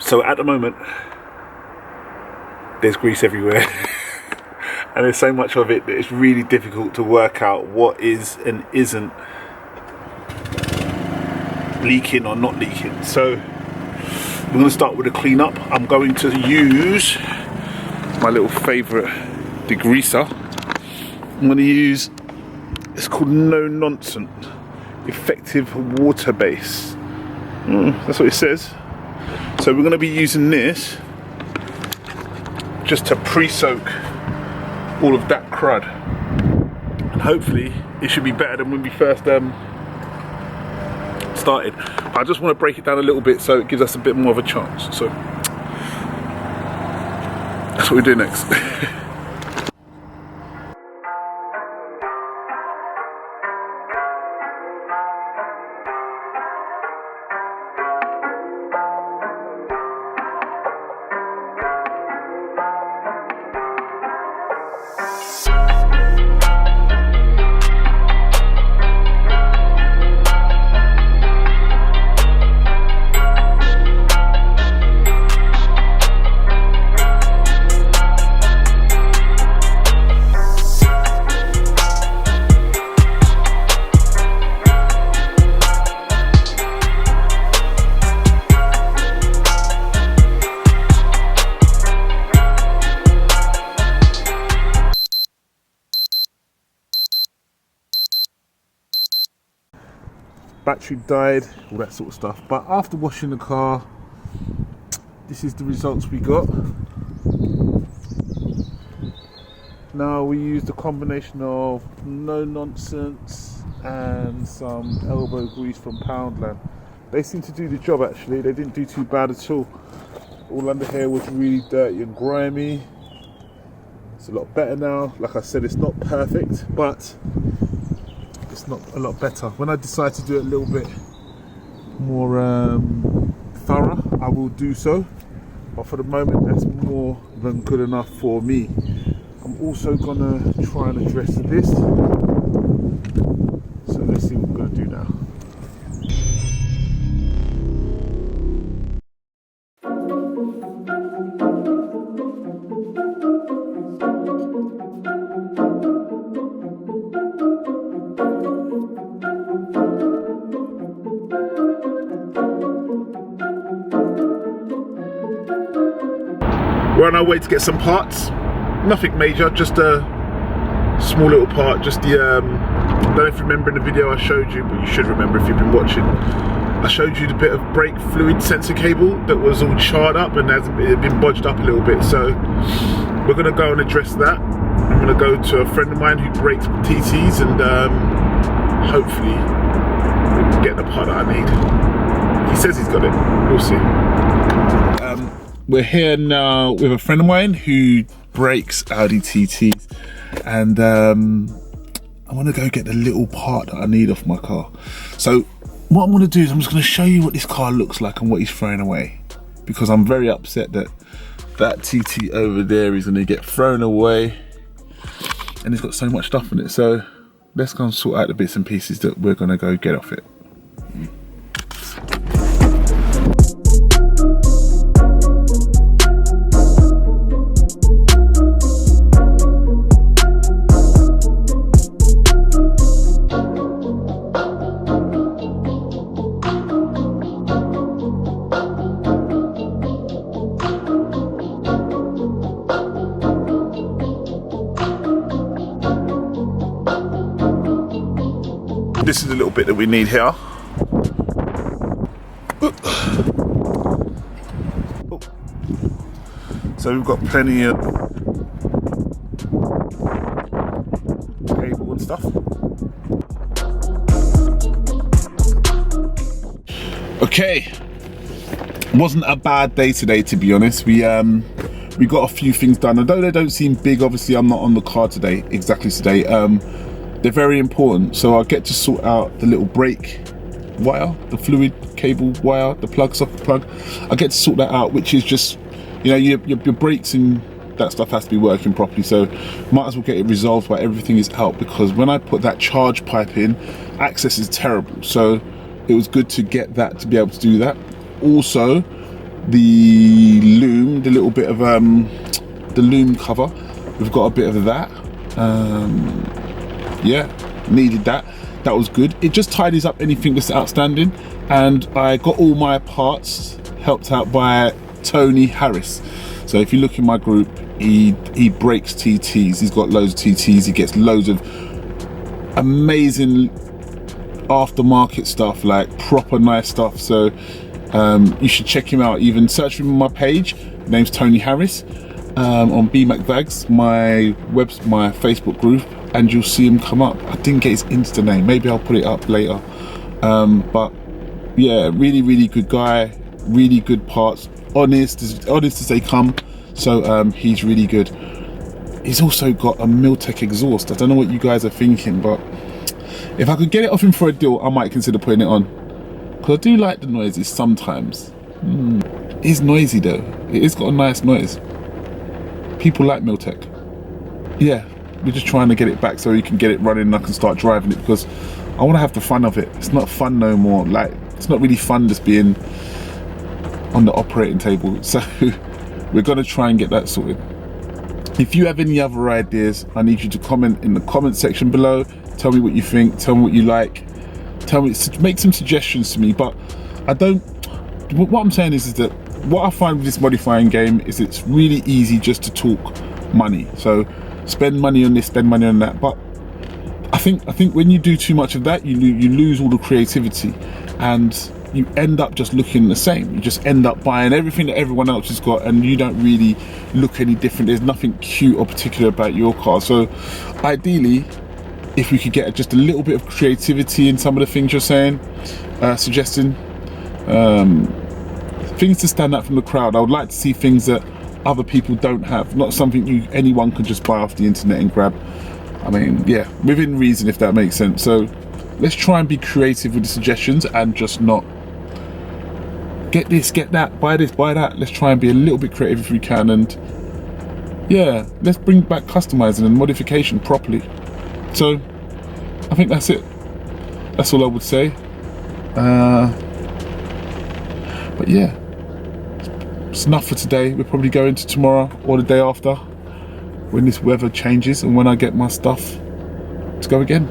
So at the moment, there's grease everywhere. And there's so much of it that it's really difficult to work out what is and isn't leaking or not leaking. So we're going to start with a cleanup. I'm going to use my little favourite degreaser. I'm going to use, it's called No Nonsense Effective Water Base. That's what it says. So we're going to be using this just to pre-soak all of that crud, and hopefully it should be better than when we first started. I just want to break it down a little bit so it gives us a bit more of a chance. So that's what we do next. Battery died, all that sort of stuff. But after washing the car, this is the results we got. Now we used a combination of No Nonsense and some elbow grease from Poundland. They seem to do the job actually. They didn't do too bad at all. All under here was really dirty and grimy. It's a lot better now. Like I said, it's not perfect, but it's not a lot better. When I decide to do it a little bit more thorough, I will do so, but for the moment that's more than good enough for me. I'm also gonna try and address this, so let's see what we're gonna do now. We're on our way to get some parts. Nothing major, just a small little part. Just the, I don't know if you remember in the video I showed you, but you should remember if you've been watching. I showed you the bit of brake fluid sensor cable that was all charred up and it had been bodged up a little bit. So we're gonna go and address that. I'm gonna go to a friend of mine who brakes TTs and hopefully we can get the part that I need. He says he's got it, we'll see. We're here now with a friend of mine who brakes Audi TTs, and I want to go get the little part that I need off my car. So what I'm going to do is I'm just going to show you what this car looks like and what he's throwing away, because I'm very upset that that TT over there is going to get thrown away and it's got so much stuff in it. So let's go and sort out the bits and pieces that we're going to go get off it. This is a little bit that we need here. So we've got plenty of cable and stuff. Okay, wasn't a bad day today, to be honest. We got a few things done, although they don't seem big. Obviously I'm not on the car today, exactly today. They're very important, so I get to sort out the little brake wire, the fluid cable wire, the plug, socket plug. I get to sort that out, which is just, you know, your brakes and that stuff has to be working properly, so might as well get it resolved while everything is out, because when I put that charge pipe in, access is terrible, so it was good to get that, to be able to do that. Also, the loom, the little bit of the loom cover. We've got a bit of that. Yeah, needed that. That was good. It just tidies up anything that's outstanding. And I got all my parts helped out by Tony Harris. So if you look in my group, he breaks TTs. He's got loads of TTs. He gets loads of amazing aftermarket stuff, like proper nice stuff. So you should check him out. Even search him on my page. Name's Tony Harris on BMacVags, my Facebook group, and you'll see him come up. I didn't get his Insta name. Maybe I'll put it up later. But yeah, really good guy. Really good parts. Honest as they come. So he's really good. He's also got a Miltech exhaust. I don't know what you guys are thinking, but if I could get it off him for a deal, I might consider putting it on. Because I do like the noises sometimes. It is noisy though. It has got a nice noise. People like Miltech. Yeah, we're just trying to get it back so you can get it running and I can start driving it, because I want to have the fun of it. It's not fun no more. Like, it's not really fun just being on the operating table. So we're going to try and get that sorted. If you have any other ideas, I need you to comment in the comment section below. Tell me what you think, tell me what you like, make some suggestions to me. But what I'm saying is that what I find with this modifying game is it's really easy just to talk money. So spend money on this, spend money on that. But I think when you do too much of that, you lose all the creativity, and you end up just looking the same. You just end up buying everything that everyone else has got, and you don't really look any different. There's nothing cute or particular about your car. So ideally, if we could get just a little bit of creativity in some of the things you're saying, suggesting, things to stand out from the crowd. I would like to see things that other people don't have, not something anyone can just buy off the internet and grab. I mean, yeah, within reason, if that makes sense. So let's try and be creative with the suggestions and just not get this, get that, buy this, buy that. Let's try and be a little bit creative if we can, and yeah, let's bring back customizing and modification properly. So I think that's it. That's all I would say. But yeah, it's enough for today. We're probably going to tomorrow or the day after, when this weather changes and when I get my stuff to go again.